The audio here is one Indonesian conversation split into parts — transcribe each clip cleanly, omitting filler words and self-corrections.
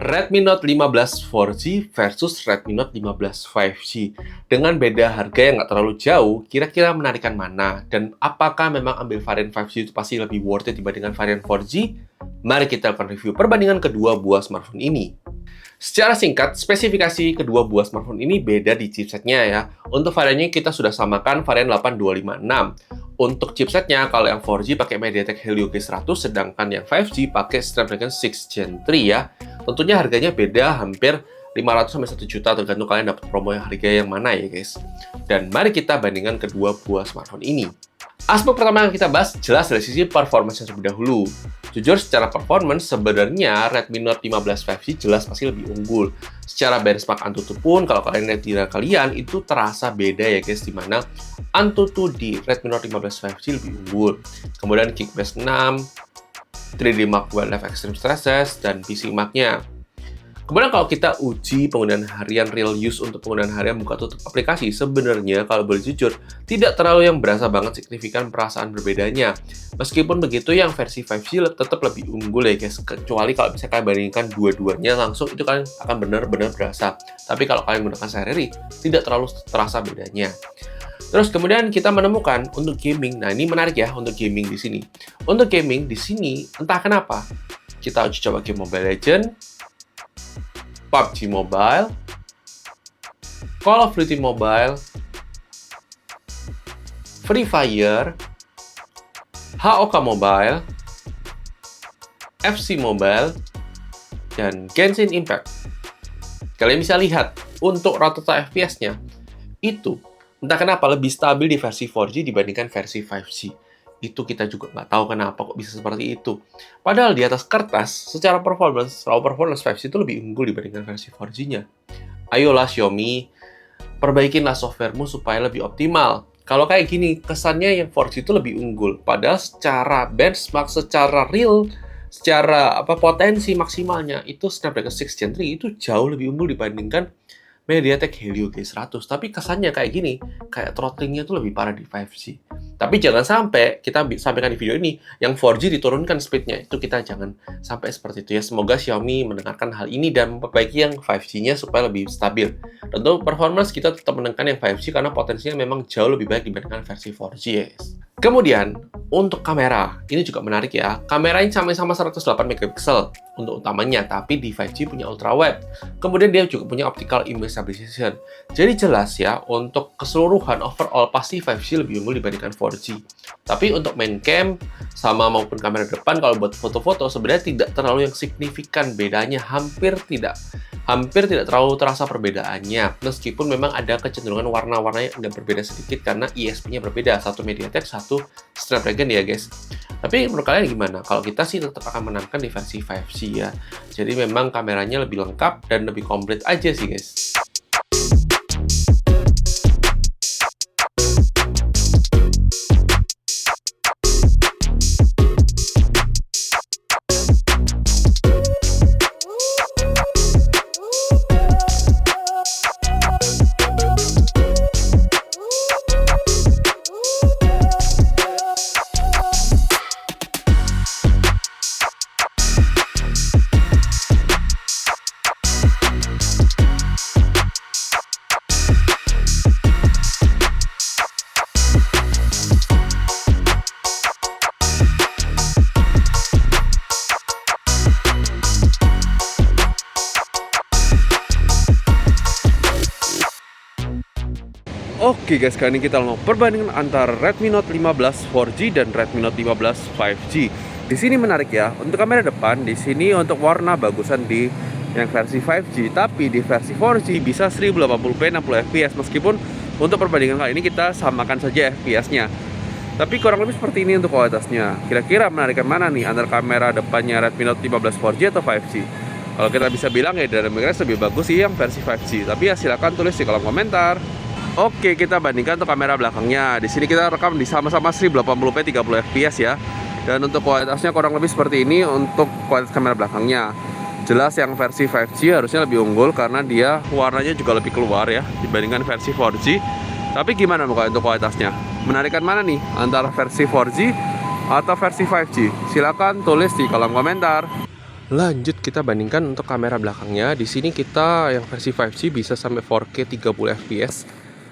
Redmi Note 15 4G versus Redmi Note 15 5G. Dengan beda harga yang nggak terlalu jauh, kira-kira menarikan mana? Dan apakah memang ambil varian 5G itu pasti lebih worth it dibandingkan varian 4G? Mari kita akan review perbandingan kedua buah smartphone ini. Secara singkat, spesifikasi kedua buah smartphone ini beda di chipsetnya ya. Untuk variannya kita sudah samakan varian 8256. Untuk chipsetnya, kalau yang 4G pakai MediaTek Helio G100, sedangkan yang 5G pakai Snapdragon 6 Gen 3 ya. Tentunya harganya beda hampir 500 sampai 1 juta tergantung kalian dapat promo yang harga yang mana ya guys. Dan mari kita bandingkan kedua buah smartphone ini. Aspek pertama yang kita bahas jelas dari sisi performance terlebih dahulu. Jujur secara performance sebenarnya Redmi Note 15 5G jelas pasti lebih unggul. Secara benchmark Antutu pun kalau kalian lihat di kalian itu terasa beda ya guys, dimana Antutu di Redmi Note 15 5G lebih unggul. Kemudian Geekbench 6, 3D Mark Wildlife Extreme Stress Test, dan PC Mark-nya. Kemudian kalau kita uji penggunaan harian real use untuk penggunaan harian buka tutup aplikasi, sebenarnya kalau boleh jujur, tidak terlalu yang berasa banget signifikan perasaan berbedanya. Meskipun begitu, yang versi 5G tetap lebih unggul ya guys, kecuali kalau bisa kalian bandingkan dua-duanya langsung, itu kalian akan benar-benar berasa. Tapi kalau kalian menggunakan sehari-hari, tidak terlalu terasa bedanya. Terus kemudian kita menemukan untuk gaming, nah ini menarik ya untuk gaming di sini. Untuk gaming di sini, entah kenapa, kita uji coba game Mobile Legends, PUBG Mobile, Call of Duty Mobile, Free Fire, HOK Mobile, FC Mobile, dan Genshin Impact. Kalian bisa lihat untuk rata-rata FPS-nya itu entah kenapa lebih stabil di versi 4G dibandingkan versi 5G. Itu kita juga nggak tahu kenapa kok bisa seperti itu. Padahal di atas kertas, secara performance, raw performance 5G itu lebih unggul dibandingkan versi 4G-nya. Ayolah Xiaomi, perbaikinlah softwaremu supaya lebih optimal. Kalau kayak gini, kesannya yang 4G itu lebih unggul. Padahal secara benchmark, secara real, secara potensi maksimalnya, itu Snapdragon 6 Gen 3 itu jauh lebih unggul dibandingkan MediaTek Helio G100. Tapi kesannya kayak gini, kayak throttlingnya tuh lebih parah di 5G. Tapi jangan sampai kita sampaikan di video ini yang 4G diturunkan speednya. Itu kita jangan sampai seperti itu ya. Semoga Xiaomi mendengarkan hal ini dan memperbaiki yang 5G-nya supaya lebih stabil. Tentu performance kita tetap menekan yang 5G karena potensinya memang jauh lebih baik dibandingkan versi 4G ya. Kemudian untuk kamera, ini juga menarik ya. Kameranya sama-sama 108 megapiksel untuk utamanya, tapi di 5G punya ultra wide. Kemudian dia juga punya optical image stabilization. Jadi jelas ya, untuk keseluruhan overall pasti 5G lebih unggul dibandingkan 4G. Tapi untuk main cam sama maupun kamera depan kalau buat foto-foto sebenarnya tidak terlalu yang signifikan bedanya, hampir tidak terlalu terasa perbedaannya. Meskipun memang ada kecenderungan warna-warnanya agak berbeda sedikit karena ISP-nya berbeda, satu MediaTek, satu Snapdragon ya guys. Tapi menurut kalian gimana? Kalau kita sih tetap akan menangkan di versi 5G ya. Jadi memang kameranya lebih lengkap dan lebih komplit aja sih guys. Oke guys, kali ini kita mau perbandingan antara Redmi Note 15 4G dan Redmi Note 15 5G. Di sini menarik ya, untuk kamera depan di sini untuk warna bagusan di yang versi 5G, tapi di versi 4G bisa 1080p 60 fps. Meskipun untuk perbandingan kali ini kita samakan saja FPS-nya. Tapi kurang lebih seperti ini untuk kualitasnya. Kira-kira menarikan mana nih antara kamera depannya Redmi Note 15 4G atau 5G? Kalau kita bisa bilang ya dari mereka lebih bagus sih yang versi 5G. Tapi ya silakan tulis di kolom komentar. Oke, kita bandingkan untuk kamera belakangnya. Di sini kita rekam di sama-sama 1080p 30 fps ya. Dan untuk kualitasnya kurang lebih seperti ini untuk kualitas kamera belakangnya. Jelas yang versi 5G harusnya lebih unggul karena dia warnanya juga lebih keluar ya dibandingkan versi 4G. Tapi gimana untuk kualitasnya? Menarikan mana nih antara versi 4G atau versi 5G? Silakan tulis di kolom komentar. Lanjut kita bandingkan untuk kamera belakangnya. Di sini kita yang versi 5G bisa sampai 4K 30 fps.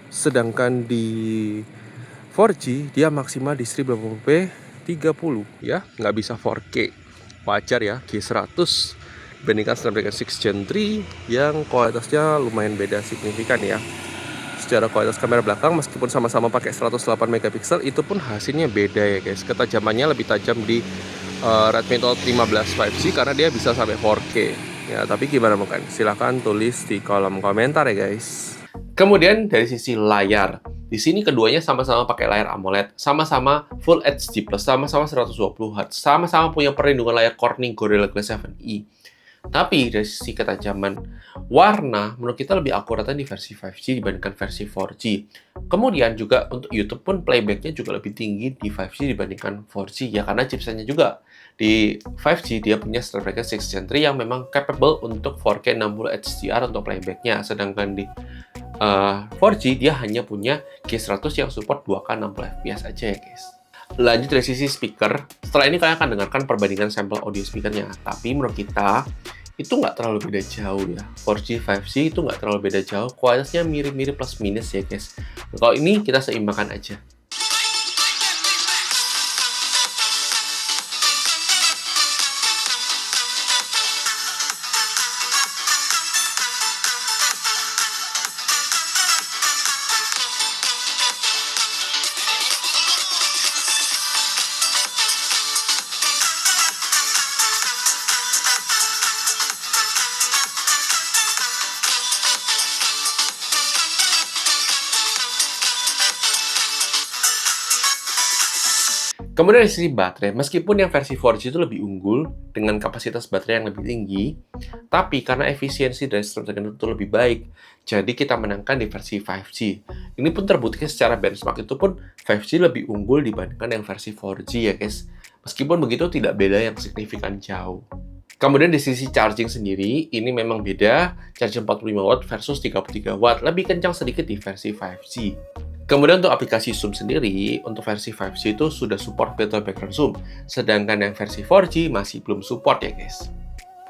Sedangkan di 4G dia maksimal di 1080p 30 ya, nggak bisa 4K. Wajar ya, G100 dibandingkan Snapdragon 6 Gen 3 yang kualitasnya lumayan beda signifikan ya. Secara kualitas kamera belakang meskipun sama-sama pakai 108 megapiksel itu pun hasilnya beda ya guys. Ketajamannya lebih tajam di Redmi Note 15 5G karena dia bisa sampai 4K. Ya, tapi gimana mungkin? Silahkan tulis di kolom komentar ya guys. Kemudian dari sisi layar, di sini keduanya sama-sama pakai layar AMOLED, sama-sama Full HD+, sama-sama 120Hz, sama-sama punya perlindungan layar Corning Gorilla Glass 7i. Tapi dari sisi ketajaman warna, menurut kita lebih akuratnya di versi 5G dibandingkan versi 4G. Kemudian juga untuk YouTube pun playbacknya juga lebih tinggi di 5G dibandingkan 4G ya, karena chipsetnya juga di 5G dia punya Snapdragon 6 Gen 3 yang memang capable untuk 4K 60 HDR untuk playbacknya, sedangkan di 4G dia hanya punya G100 yang support 2K 60 fps aja ya guys. Lanjut dari sisi speaker, setelah ini kalian akan dengarkan perbandingan sampel audio speakernya. Tapi menurut kita itu nggak terlalu beda jauh ya. 4G, 5G itu nggak terlalu beda jauh. Kualitasnya mirip-mirip plus minus ya guys. Nah, kalau ini kita seimbangkan aja. Kemudian dari sisi baterai, meskipun yang versi 4G itu lebih unggul dengan kapasitas baterai yang lebih tinggi, tapi karena efisiensi dari Snapdragon itu lebih baik, jadi kita menangkan di versi 5G. Ini pun terbukti secara benchmark itu pun 5G lebih unggul dibandingkan yang versi 4G ya guys. Meskipun begitu tidak beda yang signifikan jauh. Kemudian di sisi charging sendiri, ini memang beda, charging 45 watt versus 33 watt, lebih kencang sedikit di versi 5G. Kemudian untuk aplikasi zoom sendiri, untuk versi 5G itu sudah support virtual background zoom, sedangkan yang versi 4G masih belum support ya guys.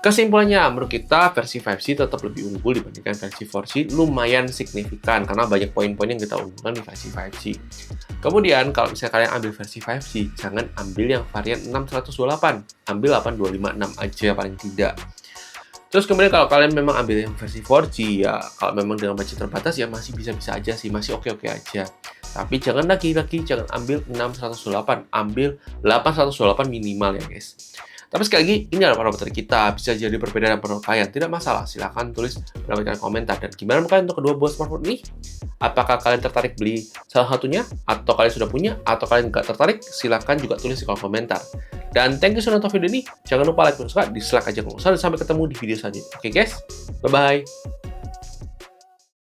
Kesimpulannya, menurut kita versi 5G tetap lebih unggul dibandingkan versi 4G, lumayan signifikan karena banyak poin-poin yang kita unggulkan di versi 5G. Kemudian, kalau misalnya kalian ambil versi 5G, jangan ambil yang varian 6128, ambil 8256 aja paling tidak. Terus kemudian kalau kalian memang ambil yang versi 4G ya, kalau memang dengan budget terbatas ya masih bisa-bisa aja sih, masih oke-oke aja. Tapi jangan jangan ambil 6128, ambil 8128 minimal ya guys. Tapi sekali lagi, ini adalah parameter kita, bisa jadi perbedaan pendapat kalian, tidak masalah, silahkan tulis dalam komentar. Dan gimana kalian untuk kedua buah smartphone ini? Apakah kalian tertarik beli salah satunya? Atau kalian sudah punya? Atau kalian nggak tertarik? Silahkan juga tulis di kolom komentar. Dan thank you sudah nonton video ini. Jangan lupa like dan subscribe, dislike aja kalau nggak salah. Sampai ketemu di video selanjutnya. Oke guys, bye-bye.